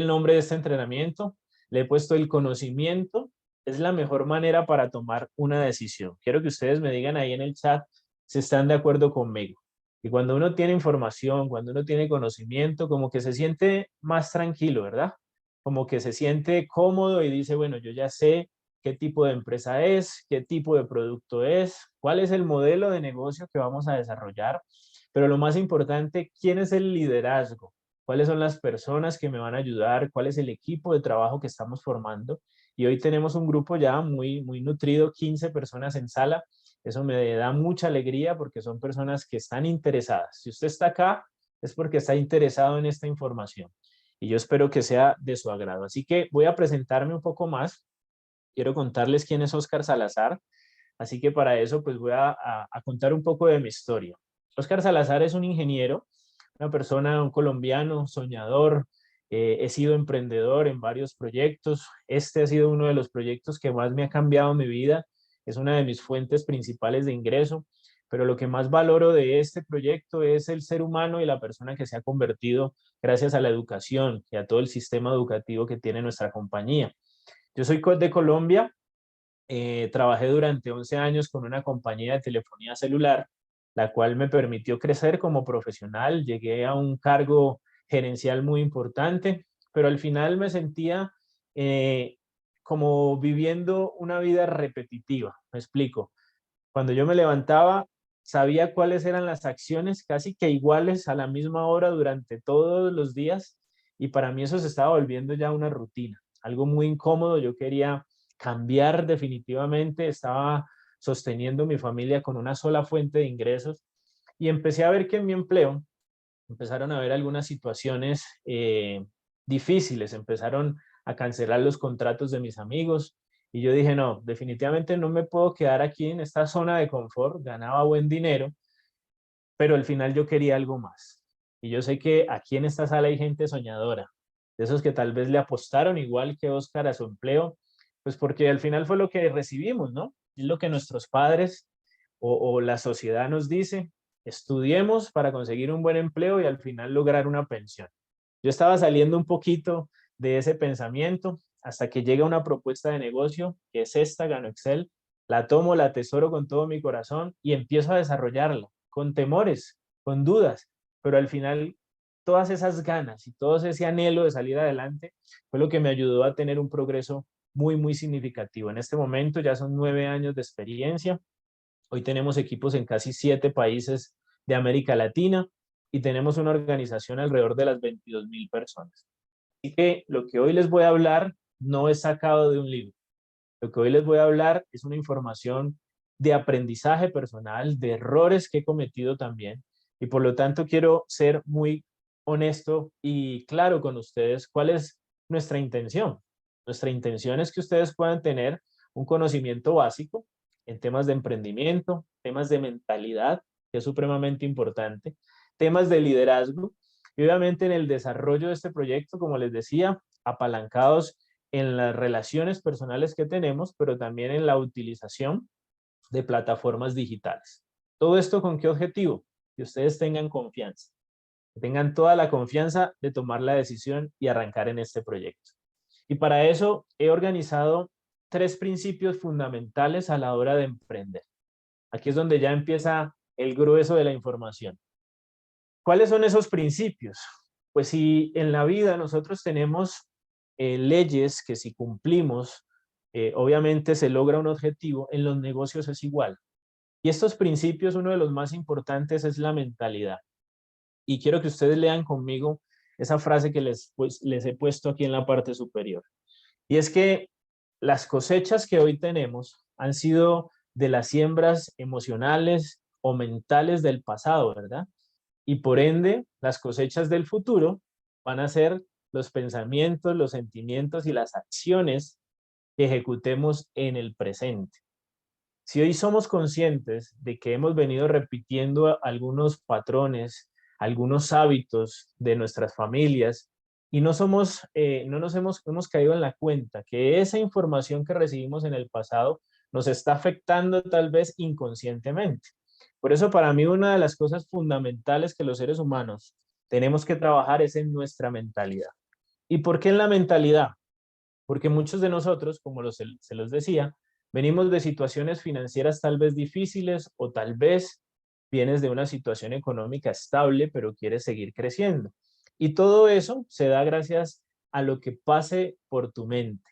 el nombre de este entrenamiento, le he puesto el conocimiento, es la mejor manera para tomar una decisión. Quiero que ustedes me digan ahí en el chat si están de acuerdo conmigo. Y cuando uno tiene información, cuando uno tiene conocimiento, como que se siente más tranquilo, ¿verdad? Como que se siente cómodo y dice, bueno, yo ya sé qué tipo de empresa es, qué tipo de producto es, cuál es el modelo de negocio que vamos a desarrollar, pero lo más importante, ¿quién es el liderazgo? ¿Cuáles son las personas que me van a ayudar? ¿Cuál es el equipo de trabajo que estamos formando? Y hoy tenemos un grupo ya muy nutrido, 15 personas en sala. Eso me da mucha alegría porque son personas que están interesadas. Si usted está acá, es porque está interesado en esta información. Y yo espero que sea de su agrado. Así que voy a presentarme un poco más. Quiero contarles quién es Óscar Salazar. Así que para eso, pues voy a contar un poco de mi historia. Óscar Salazar es un ingeniero, una persona, un colombiano, soñador. He sido emprendedor en varios proyectos. Este ha sido uno de los proyectos que más me ha cambiado mi vida. Es una de mis fuentes principales de ingreso. Pero lo que más valoro de este proyecto es el ser humano y la persona que se ha convertido gracias a la educación y a todo el sistema educativo que tiene nuestra compañía. Yo soy de Colombia, trabajé durante 11 años con una compañía de telefonía celular, la cual me permitió crecer como profesional. Llegué a un cargo gerencial muy importante, pero al final me sentía eh, como viviendo una vida repetitiva. Me explico. Cuando yo me levantaba, sabía cuáles eran las acciones casi que iguales a la misma hora durante todos los días y para mí eso se estaba volviendo ya una rutina, algo muy incómodo. Yo quería cambiar definitivamente, estaba sosteniendo mi familia con una sola fuente de ingresos y empecé a ver que en mi empleo empezaron a haber algunas situaciones difíciles, empezaron a cancelar los contratos de mis amigos y yo dije, no, definitivamente no me puedo quedar aquí en esta zona de confort, ganaba buen dinero, pero al final yo quería algo más. Y yo sé que aquí en esta sala hay gente soñadora, de esos que tal vez le apostaron igual que Oscar a su empleo, pues porque al final fue lo que recibimos, ¿no? Es lo que nuestros padres o la sociedad nos dice, estudiemos para conseguir un buen empleo y al final lograr una pensión. Yo estaba saliendo un poquito de ese pensamiento hasta que llega una propuesta de negocio, que es esta, Gano Excel, la tomo, la atesoro con todo mi corazón y empiezo a desarrollarla, con temores, con dudas, pero al final todas esas ganas y todo ese anhelo de salir adelante fue lo que me ayudó a tener un progreso muy significativo. En este momento ya son 9 años de experiencia. Hoy tenemos equipos en casi 7 países de América Latina y tenemos una organización alrededor de las 22.000 personas. Así que lo que hoy les voy a hablar no es sacado de un libro. Lo que hoy les voy a hablar es una información de aprendizaje personal, de errores que he cometido también. Y por lo tanto quiero ser muy honesto y claro con ustedes cuál es nuestra intención. Nuestra intención es que ustedes puedan tener un conocimiento básico en temas de emprendimiento, temas de mentalidad, que es supremamente importante, temas de liderazgo y obviamente en el desarrollo de este proyecto, como les decía, apalancados en las relaciones personales que tenemos, pero también en la utilización de plataformas digitales. ¿Todo esto con qué objetivo? Que ustedes tengan confianza, que tengan toda la confianza de tomar la decisión y arrancar en este proyecto. Y para eso he organizado 3 principios fundamentales a la hora de emprender. Aquí es donde ya empieza el grueso de la información. ¿Cuáles son esos principios? Pues si en la vida nosotros tenemos leyes que si cumplimos, obviamente se logra un objetivo, en los negocios es igual. Y estos principios, uno de los más importantes es la mentalidad. Y quiero que ustedes lean conmigo esa frase que les he puesto aquí en la parte superior. Y es que las cosechas que hoy tenemos han sido de las siembras emocionales o mentales del pasado, ¿verdad? Y por ende, las cosechas del futuro van a ser los pensamientos, los sentimientos y las acciones que ejecutemos en el presente. Si hoy somos conscientes de que hemos venido repitiendo algunos patrones, algunos hábitos de nuestras familias y no nos hemos caído en la cuenta que esa información que recibimos en el pasado nos está afectando tal vez inconscientemente. Por eso para mí una de las cosas fundamentales que los seres humanos tenemos que trabajar es en nuestra mentalidad. ¿Y por qué en la mentalidad? Porque muchos de nosotros, como se los decía, venimos de situaciones financieras tal vez difíciles o tal vez vienes de una situación económica estable, pero quieres seguir creciendo. Y todo eso se da gracias a lo que pase por tu mente.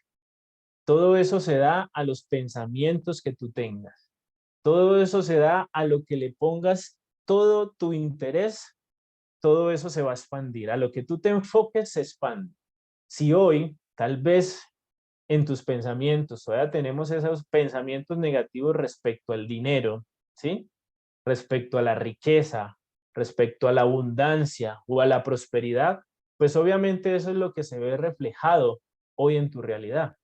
Todo eso se da a los pensamientos que tú tengas. Todo eso se da a lo que le pongas todo tu interés, todo eso se va a expandir. A lo que tú te enfoques se expande. Si hoy, tal vez en tus pensamientos, todavía tenemos esos pensamientos negativos respecto al dinero, ¿sí? Respecto a la riqueza, respecto a la abundancia o a la prosperidad, pues obviamente eso es lo que se ve reflejado hoy en tu realidad.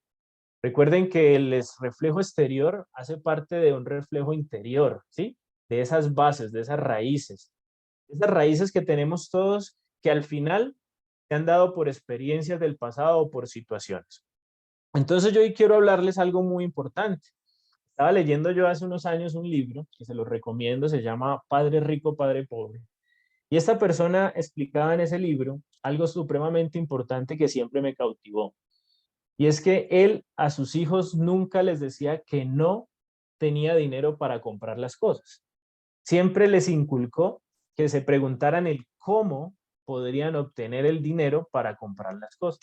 Recuerden que el reflejo exterior hace parte de un reflejo interior, ¿sí? De esas bases, de esas raíces que tenemos todos que al final se han dado por experiencias del pasado o por situaciones. Entonces yo hoy quiero hablarles algo muy importante. Estaba leyendo yo hace unos años un libro que se los recomiendo, se llama Padre Rico, Padre Pobre. Y esta persona explicaba en ese libro algo supremamente importante que siempre me cautivó. Y es que él a sus hijos nunca les decía que no tenía dinero para comprar las cosas. Siempre les inculcó que se preguntaran el cómo podrían obtener el dinero para comprar las cosas.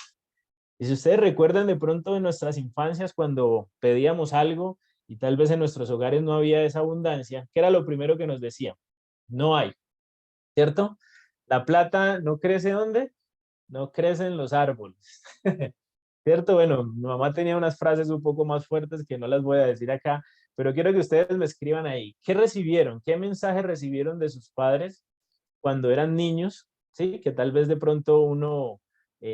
Y si ustedes recuerdan de pronto de nuestras infancias cuando pedíamos algo y tal vez en nuestros hogares no había esa abundancia, ¿qué era lo primero que nos decían? No hay, ¿cierto? La plata no crece ¿dónde? No crece en los árboles. ¿Cierto? Bueno, mi mamá tenía unas frases un poco más fuertes que no las voy a decir acá, pero quiero que ustedes me escriban ahí. ¿Qué recibieron? ¿Qué mensaje recibieron de sus padres cuando eran niños? ¿Sí? Que tal vez de pronto uno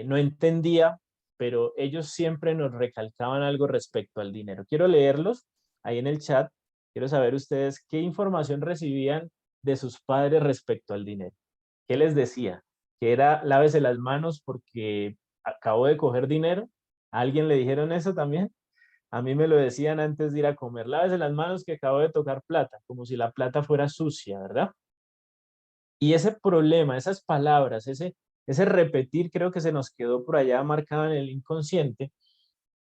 no entendía, pero ellos siempre nos recalcaban algo respecto al dinero. Quiero leerlos ahí en el chat. Quiero saber ustedes qué información recibían de sus padres respecto al dinero. ¿Qué les decía? Que era lávese las manos porque acabo de coger dinero. ¿A alguien le dijeron eso también? A mí me lo decían antes de ir a comer. Lávese las manos que acabo de tocar plata, como si la plata fuera sucia, ¿verdad? Y ese problema, esas palabras, ese repetir creo que se nos quedó por allá marcado en el inconsciente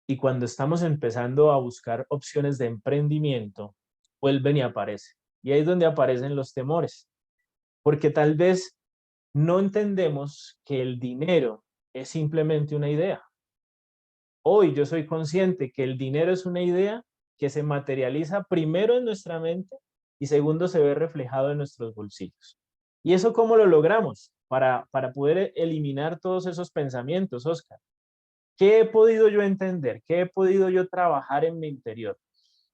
y cuando estamos empezando a buscar opciones de emprendimiento, vuelven y aparecen. Y ahí es donde aparecen los temores, porque tal vez no entendemos que el dinero es simplemente una idea. Hoy yo soy consciente que el dinero es una idea que se materializa primero en nuestra mente y segundo se ve reflejado en nuestros bolsillos. ¿Y eso cómo lo logramos? Para poder eliminar todos esos pensamientos, Oscar. ¿Qué he podido yo entender? ¿Qué he podido yo trabajar en mi interior?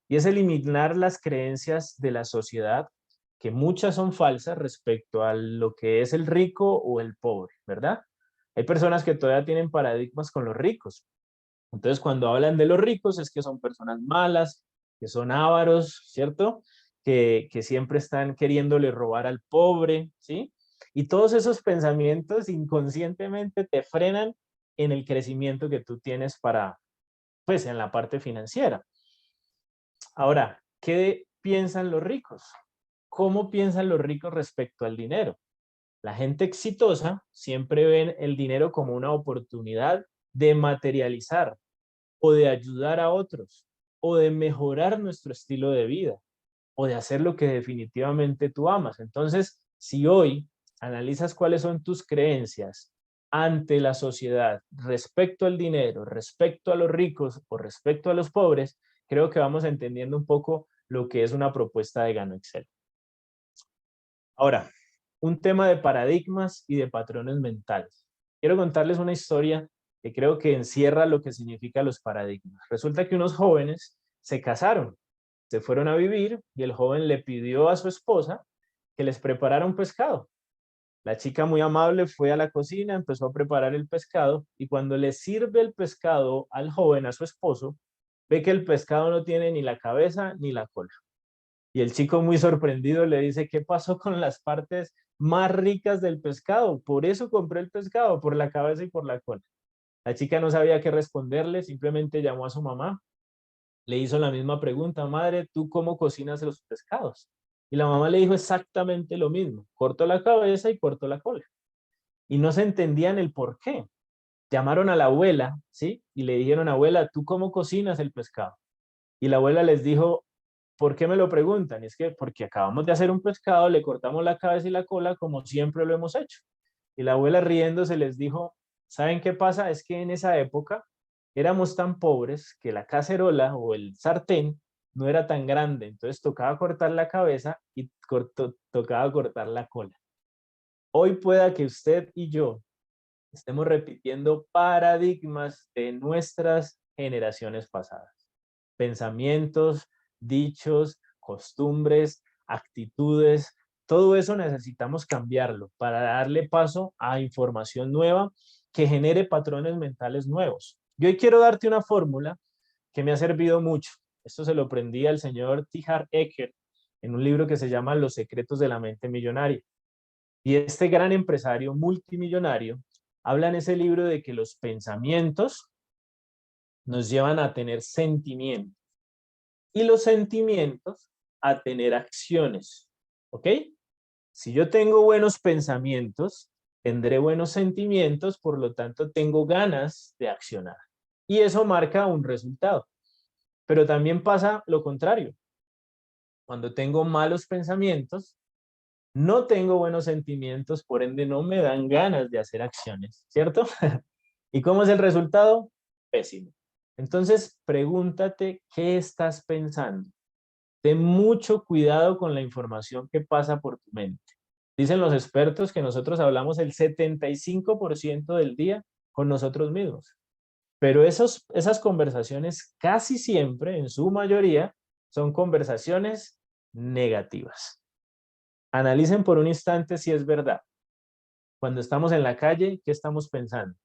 Y es eliminar las creencias de la sociedad, que muchas son falsas respecto a lo que es el rico o el pobre, ¿verdad? Hay personas que todavía tienen paradigmas con los ricos. Entonces, cuando hablan de los ricos es que son personas malas, que son ávaros, ¿cierto? Que siempre están queriéndole robar al pobre, ¿sí? Y todos esos pensamientos inconscientemente te frenan en el crecimiento que tú tienes pues, en la parte financiera. Ahora, ¿qué piensan los ricos? ¿Cómo piensan los ricos respecto al dinero? La gente exitosa siempre ven el dinero como una oportunidad de materializar o de ayudar a otros o de mejorar nuestro estilo de vida o de hacer lo que definitivamente tú amas. Entonces, si hoy analizas cuáles son tus creencias ante la sociedad respecto al dinero, respecto a los ricos o respecto a los pobres, creo que vamos entendiendo un poco lo que es una propuesta de Gano Excel. Ahora, un tema de paradigmas y de patrones mentales. Quiero contarles una historia que creo que encierra lo que significan los paradigmas. Resulta que unos jóvenes se casaron, se fueron a vivir y el joven le pidió a su esposa que les preparara un pescado. La chica muy amable fue a la cocina, empezó a preparar el pescado y cuando le sirve el pescado al joven, a su esposo, ve que el pescado no tiene ni la cabeza ni la cola. Y el chico muy sorprendido le dice, ¿qué pasó con las partes más ricas del pescado? Por eso compré el pescado, por la cabeza y por la cola. La chica no sabía qué responderle, simplemente llamó a su mamá, le hizo la misma pregunta, madre, ¿tú cómo cocinas los pescados? Y la mamá le dijo exactamente lo mismo, corto la cabeza y corto la cola. Y no se entendían el por qué. llamaron a la abuela, ¿sí? Y le dijeron, abuela, ¿tú cómo cocinas el pescado? Y la abuela les dijo, ¿por qué me lo preguntan? Y es que porque acabamos de hacer un pescado, le cortamos la cabeza y la cola como siempre lo hemos hecho. Y la abuela riéndose les dijo, ¿saben qué pasa? Es que en esa época éramos tan pobres que la cacerola o el sartén no era tan grande, entonces tocaba cortar la cabeza y tocaba cortar la cola. Hoy pueda que usted y yo estemos repitiendo paradigmas de nuestras generaciones pasadas. Pensamientos, dichos, costumbres, actitudes, todo eso necesitamos cambiarlo para darle paso a información nueva que genere patrones mentales nuevos. Yo hoy quiero darte una fórmula que me ha servido mucho. Esto se lo aprendí al señor T. Harv Eker en un libro que se llama Los secretos de la mente millonaria. Y este gran empresario multimillonario habla en ese libro de que los pensamientos nos llevan a tener sentimientos y los sentimientos a tener acciones. ¿Ok? Si yo tengo buenos pensamientos, tendré buenos sentimientos, por lo tanto tengo ganas de accionar. Y eso marca un resultado. Pero también pasa lo contrario. Cuando tengo malos pensamientos, no tengo buenos sentimientos, por ende no me dan ganas de hacer acciones, ¿cierto? ¿Y cómo es el resultado? Pésimo. Entonces, pregúntate qué estás pensando. Ten mucho cuidado con la información que pasa por tu mente. Dicen los expertos que nosotros hablamos el 75% del día con nosotros mismos. Pero esas conversaciones casi siempre, en su mayoría, son conversaciones negativas. Analicen por un instante si es verdad. Cuando estamos en la calle, ¿qué estamos pensando?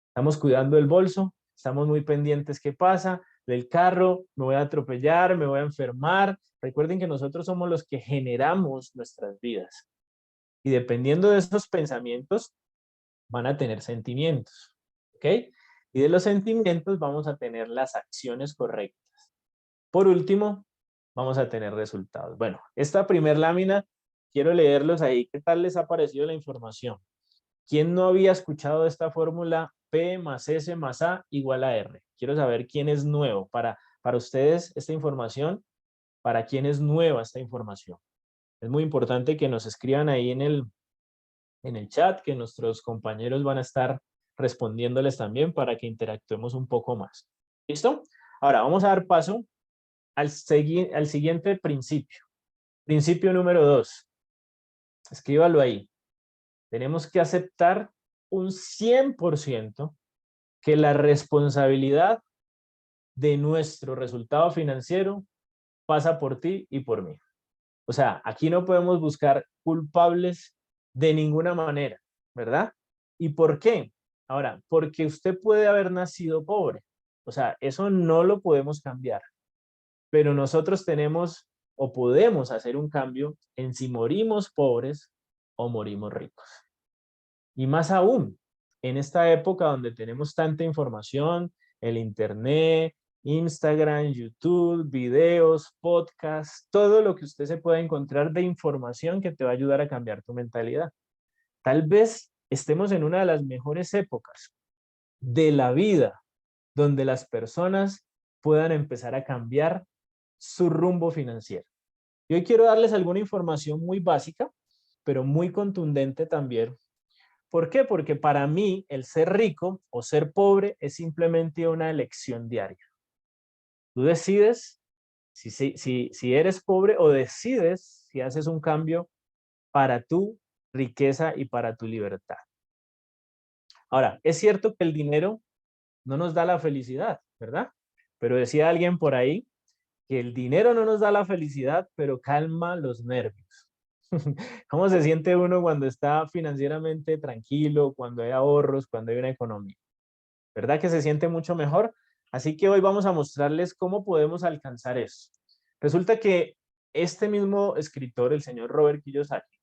Estamos cuidando el bolso, estamos muy pendientes qué pasa, del carro, me voy a atropellar, me voy a enfermar. Recuerden que nosotros somos los que generamos nuestras vidas. Y dependiendo de esos pensamientos, van a tener sentimientos. ¿Ok? Y de los sentimientos vamos a tener las acciones correctas. Por último, vamos a tener resultados. Bueno, esta primer lámina, quiero leerlos ahí. ¿Qué tal les ha parecido la información? ¿Quién no había escuchado esta fórmula P más S más A igual a R? Quiero saber quién es nuevo. Para ustedes esta información, ¿para quién es nueva esta información? Es muy importante que nos escriban ahí en el chat, que nuestros compañeros van a estar respondiéndoles también para que interactuemos un poco más. ¿Listo? Ahora vamos a dar paso al siguiente principio. Principio número 2. Escríbalo ahí. Tenemos que aceptar un 100% que la responsabilidad de nuestro resultado financiero pasa por ti y por mí. O sea, aquí no podemos buscar culpables de ninguna manera, ¿verdad? ¿Y por qué? Ahora, porque usted puede haber nacido pobre. O sea, eso no lo podemos cambiar. Pero nosotros tenemos o podemos hacer un cambio en si morimos pobres o morimos ricos. Y más aún, en esta época donde tenemos tanta información, el internet, Instagram, YouTube, videos, podcasts, todo lo que usted se pueda encontrar de información que te va a ayudar a cambiar tu mentalidad. Tal vez estemos en una de las mejores épocas de la vida donde las personas puedan empezar a cambiar su rumbo financiero. Y hoy quiero darles alguna información muy básica, pero muy contundente también. ¿Por qué? Porque para mí el ser rico o ser pobre es simplemente una elección diaria. Tú decides si eres pobre o decides si haces un cambio para tu riqueza y para tu libertad. Ahora, es cierto que el dinero no nos da la felicidad, ¿verdad? Pero decía alguien por ahí que el dinero no nos da la felicidad, pero calma los nervios. ¿Cómo se siente uno cuando está financieramente tranquilo, cuando hay ahorros, cuando hay una economía? ¿Verdad que se siente mucho mejor? Así que hoy vamos a mostrarles cómo podemos alcanzar eso. Resulta que este mismo escritor, el señor Robert Kiyosaki,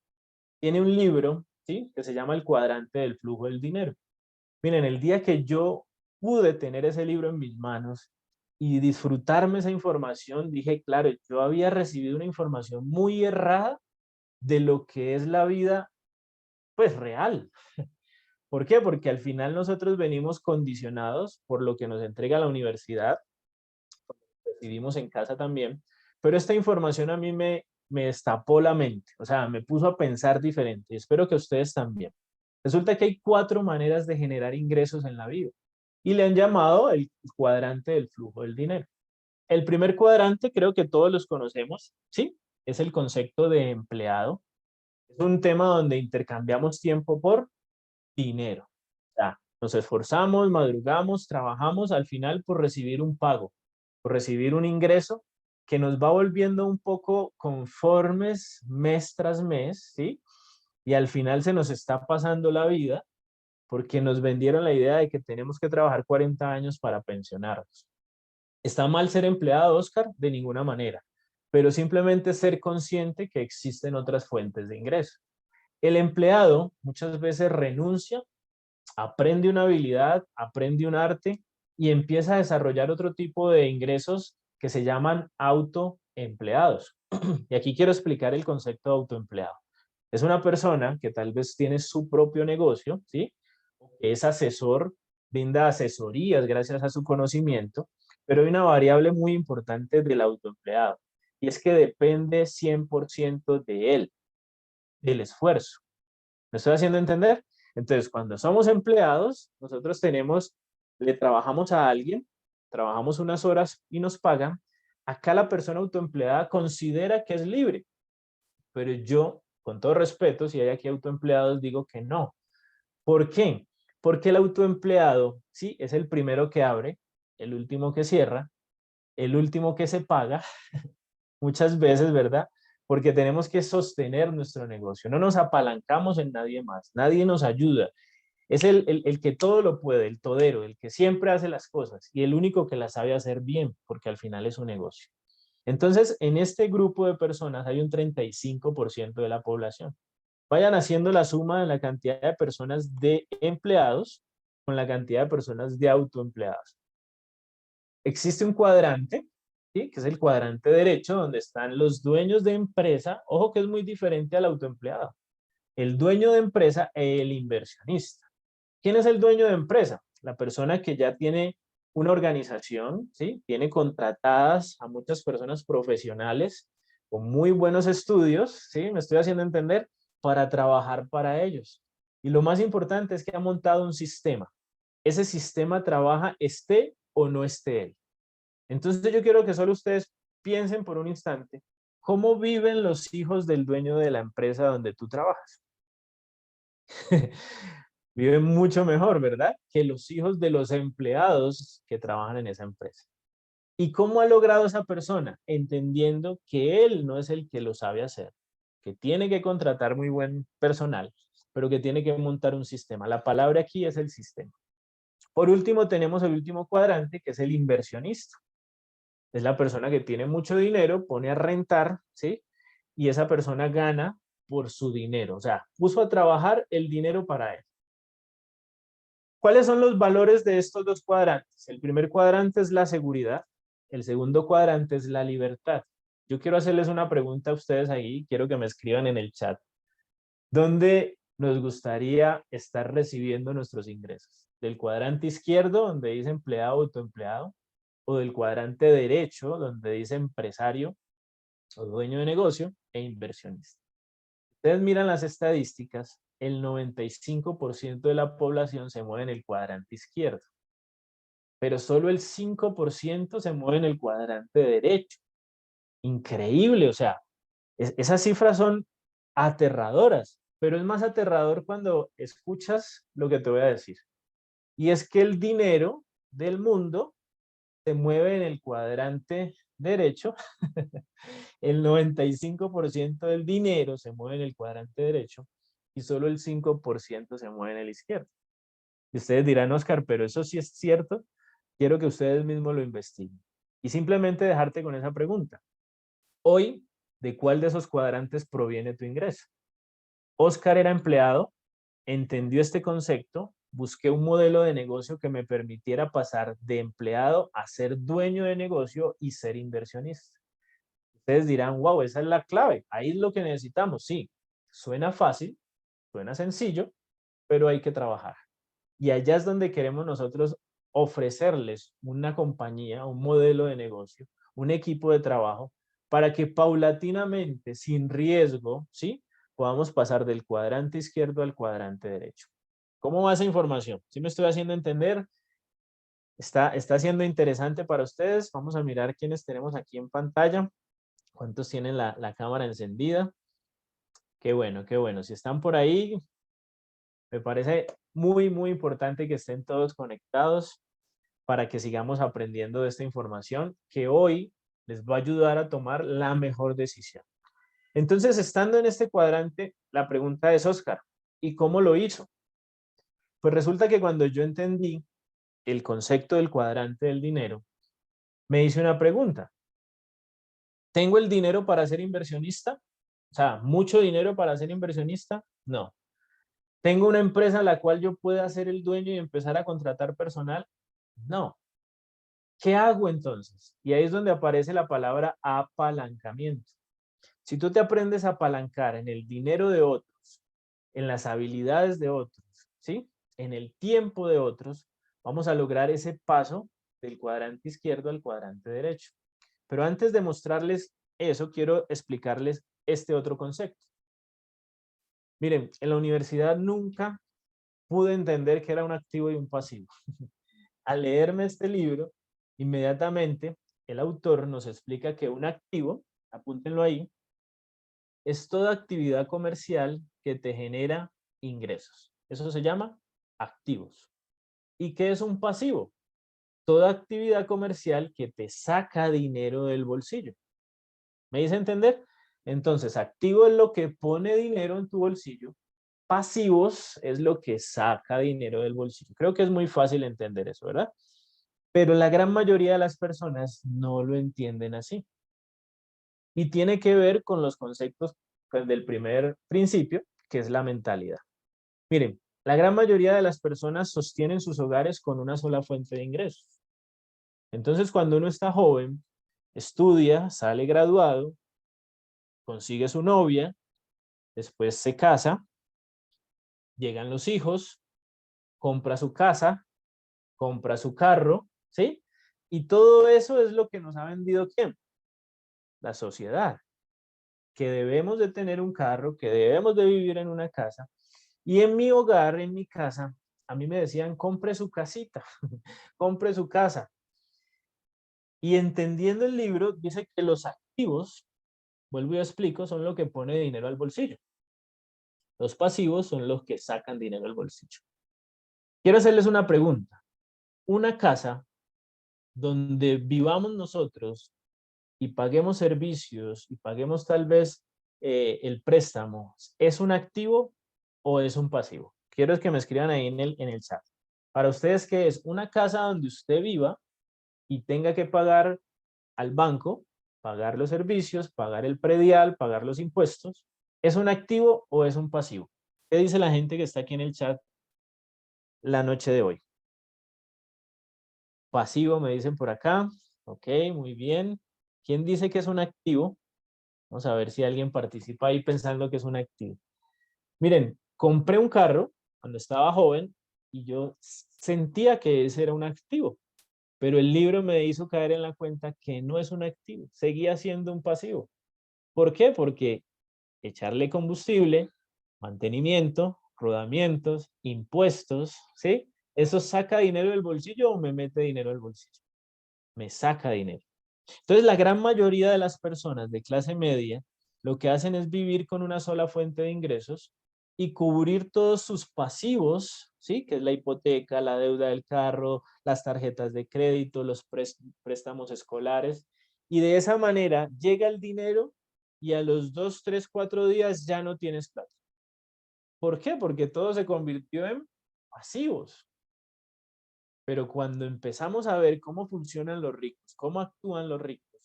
tiene un libro, ¿sí?, que se llama El cuadrante del flujo del dinero. Miren, el día que yo pude tener ese libro en mis manos y disfrutarme esa información, dije, claro, yo había recibido una información muy errada de lo que es la vida, pues real. ¿Por qué? Porque al final nosotros venimos condicionados por lo que nos entrega la universidad, recibimos en casa también, pero esta información a mí me destapó la mente, o sea, me puso a pensar diferente y espero que ustedes también. Resulta que hay 4 maneras de generar ingresos en la vida y le han llamado el cuadrante del flujo del dinero. El primer cuadrante creo que todos los conocemos, ¿sí? Es el concepto de empleado. Es un tema donde intercambiamos tiempo por dinero. O sea, nos esforzamos, madrugamos, trabajamos al final por recibir un pago, por recibir un ingreso que nos va volviendo un poco conformes mes tras mes, ¿sí? Y al final se nos está pasando la vida porque nos vendieron la idea de que tenemos que trabajar 40 años para pensionarnos. ¿Está mal ser empleado, Oscar? De ninguna manera, pero simplemente ser consciente que existen otras fuentes de ingreso. El empleado muchas veces renuncia, aprende una habilidad, aprende un arte y empieza a desarrollar otro tipo de ingresos que se llaman autoempleados. Y aquí quiero explicar el concepto de autoempleado. Es una persona que tal vez tiene su propio negocio, ¿sí? Es asesor, brinda asesorías gracias a su conocimiento, pero hay una variable muy importante del autoempleado y es que depende 100% de él, del esfuerzo. ¿Me estoy haciendo entender? Entonces, cuando somos empleados, nosotros le trabajamos a alguien, trabajamos unas horas y nos pagan. Acá la persona autoempleada considera que es libre, pero yo, con todo respeto, si hay aquí autoempleados, digo que no. ¿Por qué? Porque el autoempleado, sí, es el primero que abre, el último que cierra, el último que se paga, muchas veces, ¿verdad? Porque tenemos que sostener nuestro negocio. No nos apalancamos en nadie más, nadie nos ayuda. Es el que todo lo puede, el todero, el que siempre hace las cosas y el único que las sabe hacer bien, porque al final es un negocio. Entonces, en este grupo de personas hay un 35% de la población. Vayan haciendo la suma de la cantidad de personas de empleados con la cantidad de personas de autoempleados. Existe un cuadrante, ¿sí? Que es el cuadrante derecho, donde están los dueños de empresa. Ojo que es muy diferente al autoempleado. El dueño de empresa e el inversionista. ¿Quién es el dueño de empresa? La persona que ya tiene una organización, ¿sí? Tiene contratadas a muchas personas profesionales con muy buenos estudios, ¿sí? Me estoy haciendo entender, para trabajar para ellos. Y lo más importante es que ha montado un sistema. Ese sistema trabaja esté o no esté él. Entonces yo quiero que solo ustedes piensen por un instante cómo viven los hijos del dueño de la empresa donde tú trabajas. Viven mucho mejor, ¿verdad? Que los hijos de los empleados que trabajan en esa empresa. ¿Y cómo ha logrado esa persona? Entendiendo que él no es el que lo sabe hacer, que tiene que contratar muy buen personal, pero que tiene que montar un sistema. La palabra aquí es el sistema. Por último, tenemos el último cuadrante, que es el inversionista. Es la persona que tiene mucho dinero, pone a rentar, ¿sí? Y esa persona gana por su dinero. O sea, puso a trabajar el dinero para él. ¿Cuáles son los valores de estos dos cuadrantes? El primer cuadrante es la seguridad, el segundo cuadrante es la libertad. Yo quiero hacerles una pregunta a ustedes ahí, quiero que me escriban en el chat. ¿Dónde nos gustaría estar recibiendo nuestros ingresos? ¿Del cuadrante izquierdo, donde dice empleado, autoempleado? ¿O del cuadrante derecho, donde dice empresario o dueño de negocio e inversionista? Ustedes miran las estadísticas, el 95% de la población se mueve en el cuadrante izquierdo, pero solo el 5% se mueve en el cuadrante derecho. Increíble, o sea, esas cifras son aterradoras, pero es más aterrador cuando escuchas lo que te voy a decir. Y es que el dinero del mundo se mueve en el cuadrante derecho, el 95% del dinero se mueve en el cuadrante derecho y solo el 5% se mueve en el izquierdo. Y ustedes dirán, Oscar, pero eso sí es cierto. Quiero que ustedes mismos lo investiguen. Y simplemente dejarte con esa pregunta. Hoy, ¿de cuál de esos cuadrantes proviene tu ingreso? Oscar era empleado, entendió este concepto, busqué un modelo de negocio que me permitiera pasar de empleado a ser dueño de negocio y ser inversionista. Ustedes dirán, wow, esa es la clave, ahí es lo que necesitamos. Sí, suena fácil, suena sencillo, pero hay que trabajar. Y allá es donde queremos nosotros ofrecerles una compañía, un modelo de negocio, un equipo de trabajo, para que paulatinamente, sin riesgo, ¿sí?, podamos pasar del cuadrante izquierdo al cuadrante derecho. ¿Cómo va esa información? ¿Sí me estoy haciendo entender? ¿Está siendo interesante para ustedes? Vamos a mirar quiénes tenemos aquí en pantalla. ¿Cuántos tienen la cámara encendida? Qué bueno, qué bueno. Si están por ahí, me parece muy, muy importante que estén todos conectados para que sigamos aprendiendo de esta información que hoy les va a ayudar a tomar la mejor decisión. Entonces, estando en este cuadrante, la pregunta es, Oscar, ¿y cómo lo hizo? Pues resulta que cuando yo entendí el concepto del cuadrante del dinero, me hice una pregunta. ¿Tengo el dinero para ser inversionista? O sea, ¿mucho dinero para ser inversionista? No. ¿Tengo una empresa a la cual yo pueda ser el dueño y empezar a contratar personal? No. ¿Qué hago entonces? Y ahí es donde aparece la palabra apalancamiento. Si tú te aprendes a apalancar en el dinero de otros, en las habilidades de otros, ¿sí?, en el tiempo de otros, vamos a lograr ese paso del cuadrante izquierdo al cuadrante derecho. Pero antes de mostrarles eso, quiero explicarles este otro concepto. Miren, en la universidad nunca pude entender qué era un activo y un pasivo. Al leerme este libro, inmediatamente el autor nos explica que un activo, apúntenlo ahí, es toda actividad comercial que te genera ingresos. Eso se llama activos. ¿Y qué es un pasivo? Toda actividad comercial que te saca dinero del bolsillo. ¿Me hice entender? Entonces, activo es lo que pone dinero en tu bolsillo. Pasivos es lo que saca dinero del bolsillo. Creo que es muy fácil entender eso, ¿verdad? Pero la gran mayoría de las personas no lo entienden así. Y tiene que ver con los conceptos, pues, del primer principio, que es la mentalidad. Miren, la gran mayoría de las personas sostienen sus hogares con una sola fuente de ingresos. Entonces, cuando uno está joven, estudia, sale graduado, consigue su novia, después se casa, llegan los hijos, compra su casa, compra su carro, ¿sí? Y todo eso es lo que nos ha vendido ¿quién? La sociedad. Que debemos de tener un carro, que debemos de vivir en una casa. Y en mi hogar, en mi casa, a mí me decían, compre su casita, compre su casa. Y entendiendo el libro, dice que los activos, vuelvo y explico, son lo que pone dinero al bolsillo. Los pasivos son los que sacan dinero al bolsillo. Quiero hacerles una pregunta. Una casa donde vivamos nosotros y paguemos servicios y paguemos tal vez el préstamo, ¿es un activo o es un pasivo? Quiero que me escriban ahí en el chat. Para ustedes, ¿qué es? Una casa donde usted viva y tenga que pagar al banco, pagar los servicios, pagar el predial, pagar los impuestos, ¿es un activo o es un pasivo? ¿Qué dice la gente que está aquí en el chat la noche de hoy? Pasivo, me dicen por acá. Ok, muy bien. ¿Quién dice que es un activo? Vamos a ver si alguien participa ahí pensando que es un activo. Miren, compré un carro cuando estaba joven y yo sentía que ese era un activo, pero el libro me hizo caer en la cuenta que no es un activo, seguía siendo un pasivo. ¿Por qué? Porque echarle combustible, mantenimiento, rodamientos, impuestos, ¿sí? ¿Eso saca dinero del bolsillo o me mete dinero del bolsillo? Me saca dinero. Entonces, la gran mayoría de las personas de clase media lo que hacen es vivir con una sola fuente de ingresos y cubrir todos sus pasivos, ¿sí? Que es la hipoteca, la deuda del carro, las tarjetas de crédito, los préstamos escolares. Y de esa manera llega el dinero y a los 2, 3, 4 días ya no tienes plata. ¿Por qué? Porque todo se convirtió en pasivos. Pero cuando empezamos a ver cómo funcionan los ricos, cómo actúan los ricos,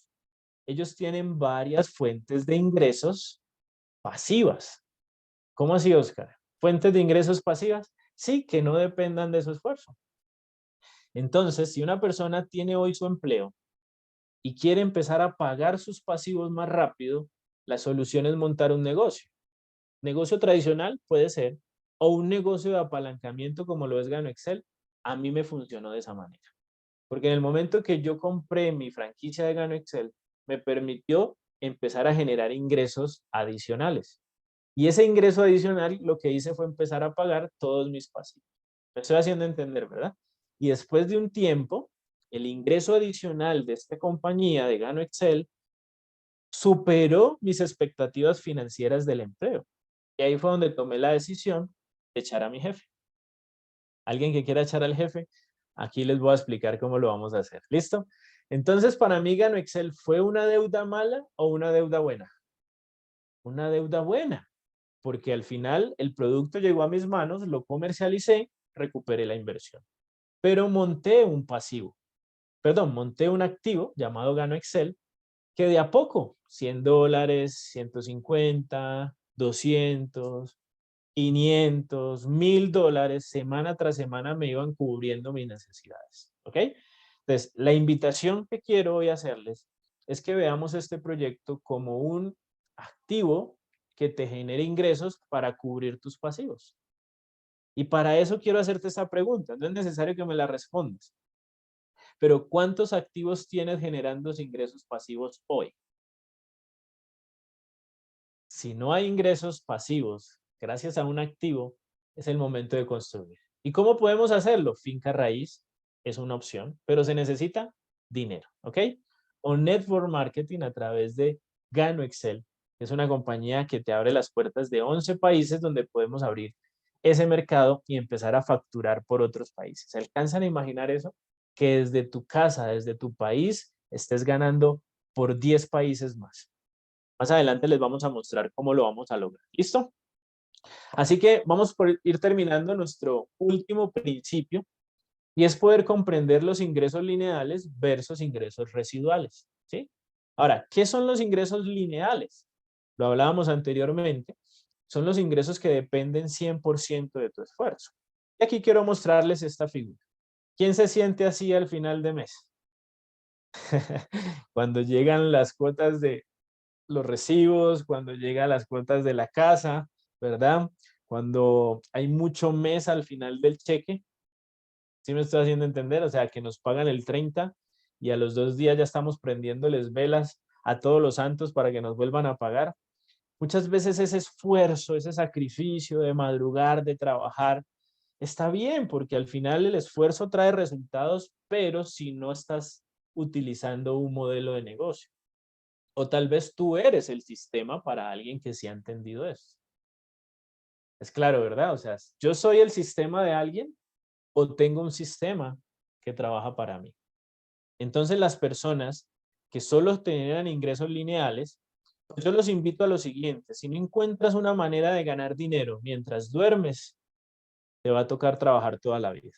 ellos tienen varias fuentes de ingresos pasivas. ¿Cómo así, Oscar? ¿Fuentes de ingresos pasivas? Sí, que no dependan de su esfuerzo. Entonces, si una persona tiene hoy su empleo y quiere empezar a pagar sus pasivos más rápido, la solución es montar un negocio. Negocio tradicional puede ser o un negocio de apalancamiento como lo es Gano Excel, a mí me funcionó de esa manera. Porque en el momento que yo compré mi franquicia de Gano Excel, me permitió empezar a generar ingresos adicionales. Y ese ingreso adicional lo que hice fue empezar a pagar todos mis pasivos. Me estoy haciendo entender, ¿verdad? Y después de un tiempo, el ingreso adicional de esta compañía de Gano Excel superó mis expectativas financieras del empleo. Y ahí fue donde tomé la decisión de echar a mi jefe. ¿Alguien que quiera echar al jefe? Aquí les voy a explicar cómo lo vamos a hacer. ¿Listo? Entonces, para mí, Gano Excel, ¿fue una deuda mala o una deuda buena? Una deuda buena, porque al final el producto llegó a mis manos, lo comercialicé, recuperé la inversión. Pero monté un pasivo, monté un activo llamado Gano Excel, que de a poco, $100, 150, 200, 500, $1000, semana tras semana me iban cubriendo mis necesidades. ¿Ok? Entonces, la invitación que quiero hoy hacerles es que veamos este proyecto como un activo que te genere ingresos para cubrir tus pasivos. Y para eso quiero hacerte esta pregunta. No es necesario que me la respondas. Pero ¿cuántos activos tienes generando ingresos pasivos hoy? Si no hay ingresos pasivos, gracias a un activo, es el momento de construir. ¿Y cómo podemos hacerlo? Finca raíz es una opción, pero se necesita dinero, ¿ok? O network marketing a través de Gano Excel, que es una compañía que te abre las puertas de 11 países donde podemos abrir ese mercado y empezar a facturar por otros países. ¿Se alcanzan a imaginar eso? Que desde tu casa, desde tu país, estés ganando por 10 países más. Más adelante les vamos a mostrar cómo lo vamos a lograr. ¿Listo? Así que vamos por ir terminando nuestro último principio y es poder comprender los ingresos lineales versus ingresos residuales. ¿Sí? Ahora, ¿qué son los ingresos lineales? Lo hablábamos anteriormente. Son los ingresos que dependen 100% de tu esfuerzo. Y aquí quiero mostrarles esta figura. ¿Quién se siente así al final de mes? Cuando llegan las cuotas de los recibos, cuando llegan las cuotas de la casa, ¿verdad? Cuando hay mucho mes al final del cheque, ¿sí me estoy haciendo entender? O sea, que nos pagan el 30 y a los 2 días ya estamos prendiéndoles velas a todos los santos para que nos vuelvan a pagar. Muchas veces ese esfuerzo, ese sacrificio de madrugar, de trabajar, está bien porque al final el esfuerzo trae resultados, pero si no estás utilizando un modelo de negocio. O tal vez tú eres el sistema para alguien que sí ha entendido eso. Es claro, ¿verdad? O sea, yo soy el sistema de alguien o tengo un sistema que trabaja para mí. Entonces las personas que solo generan ingresos lineales, pues yo los invito a lo siguiente. Si no encuentras una manera de ganar dinero mientras duermes, te va a tocar trabajar toda la vida.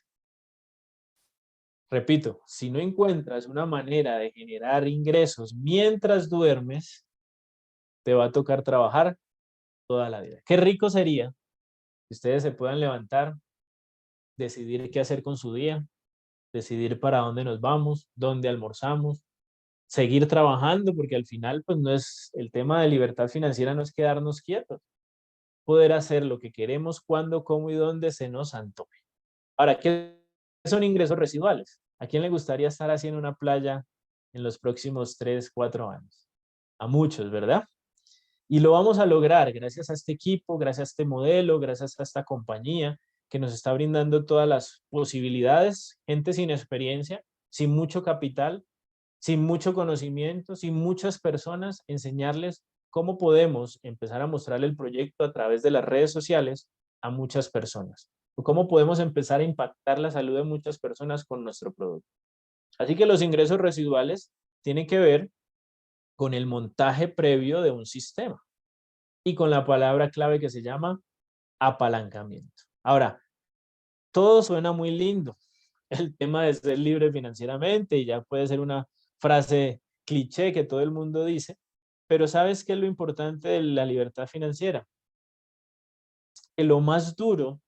Repito, si no encuentras una manera de generar ingresos mientras duermes, te va a tocar trabajar toda la vida. Qué rico sería que ustedes se puedan levantar, decidir qué hacer con su día, decidir para dónde nos vamos, dónde almorzamos, seguir trabajando, porque al final, pues no es el tema de libertad financiera, no es quedarnos quietos, poder hacer lo que queremos, cuando, cómo y dónde se nos antoje. Ahora, ¿qué son ingresos residuales? ¿A quién le gustaría estar así en una playa en los próximos 3, 4 años? A muchos, ¿verdad? Y lo vamos a lograr gracias a este equipo, gracias a este modelo, gracias a esta compañía que nos está brindando todas las posibilidades, gente sin experiencia, sin mucho capital, sin mucho conocimiento, sin muchas personas, enseñarles cómo podemos empezar a mostrar el proyecto a través de las redes sociales a muchas personas, o cómo podemos empezar a impactar la salud de muchas personas con nuestro producto. Así que los ingresos residuales tienen que ver con el montaje previo de un sistema y con la palabra clave que se llama apalancamiento. Ahora, todo suena muy lindo. El tema de ser libre financieramente y ya puede ser una frase cliché que todo el mundo dice, pero ¿sabes qué es lo importante de la libertad financiera? Que lo más duro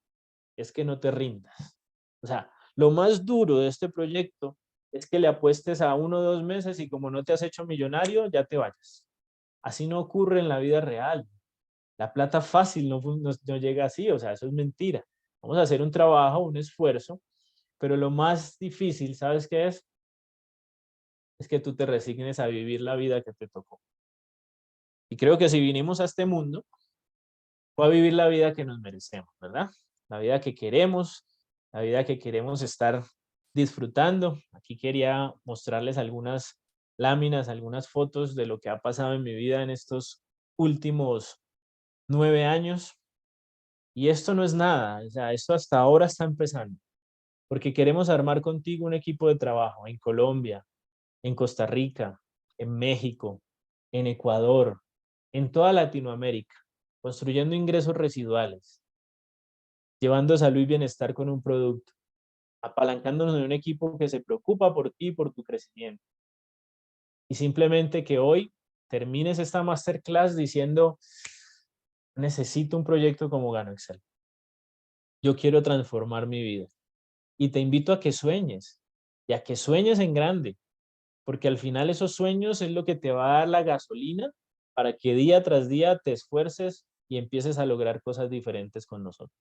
es que no te rindas. O sea, lo más duro de este proyecto es que le apuestes a 1 o 2 meses y como no te has hecho millonario, ya te vayas. Así no ocurre en la vida real. La plata fácil no llega así, o sea, eso es mentira. Vamos a hacer un trabajo, un esfuerzo, pero lo más difícil, ¿sabes qué es? Es que tú te resignes a vivir la vida que te tocó. Y creo que si vinimos a este mundo, fue a vivir la vida que nos merecemos, ¿verdad? La vida que queremos, la vida que queremos estar disfrutando. Aquí quería mostrarles algunas láminas, algunas fotos de lo que ha pasado en mi vida en estos últimos 9 años. Y esto no es nada, o sea, esto hasta ahora está empezando, porque queremos armar contigo un equipo de trabajo en Colombia, en Costa Rica, en México, en Ecuador, en toda Latinoamérica, construyendo ingresos residuales, llevando salud y bienestar con un producto, apalancándonos en un equipo que se preocupa por ti y por tu crecimiento. Y simplemente que hoy termines esta masterclass diciendo, necesito un proyecto como Gano Excel. Yo quiero transformar mi vida. Y te invito a que sueñes, y a que sueñes en grande, porque al final esos sueños es lo que te va a dar la gasolina para que día tras día te esfuerces y empieces a lograr cosas diferentes con nosotros.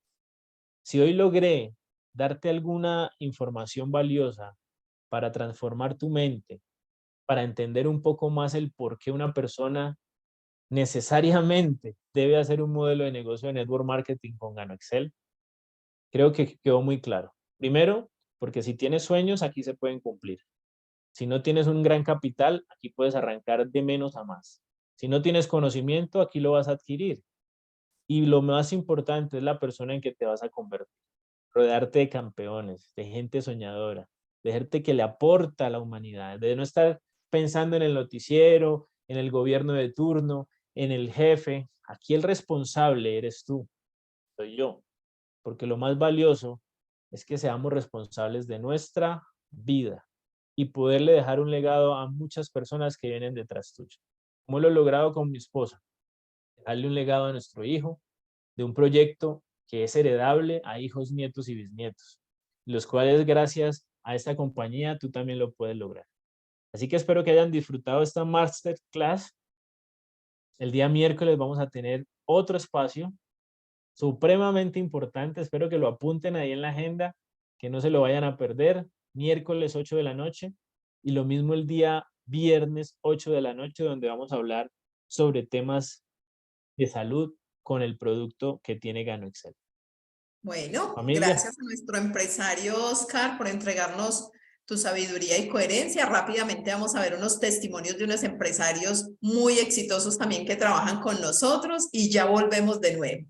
Si hoy logré darte alguna información valiosa para transformar tu mente, para entender un poco más el por qué una persona necesariamente debe hacer un modelo de negocio de network marketing con Gano Excel, creo que quedó muy claro. Primero, porque si tienes sueños, aquí se pueden cumplir. Si no tienes un gran capital, aquí puedes arrancar de menos a más. Si no tienes conocimiento, aquí lo vas a adquirir. Y lo más importante es la persona en que te vas a convertir. Rodearte de campeones, de gente soñadora, de gente que le aporta a la humanidad, de no estar pensando en el noticiero, en el gobierno de turno, en el jefe. Aquí el responsable eres tú, soy yo, porque lo más valioso es que seamos responsables de nuestra vida y poderle dejar un legado a muchas personas que vienen detrás tuyo. Como lo he logrado con mi esposa, dejarle un legado a nuestro hijo, de un proyecto que es heredable a hijos, nietos y bisnietos, los cuales gracias a esta compañía tú también lo puedes lograr. Así que espero que hayan disfrutado esta masterclass. El día miércoles vamos a tener otro espacio supremamente importante. Espero que lo apunten ahí en la agenda, que no se lo vayan a perder. Miércoles 8 de la noche y lo mismo el día viernes 8 de la noche, donde vamos a hablar sobre temas de salud con el producto que tiene Gano Excel. Bueno, Familia, gracias a nuestro empresario Oscar por entregarnos tu sabiduría y coherencia. Rápidamente vamos a ver unos testimonios de unos empresarios muy exitosos también que trabajan con nosotros y ya volvemos de nuevo.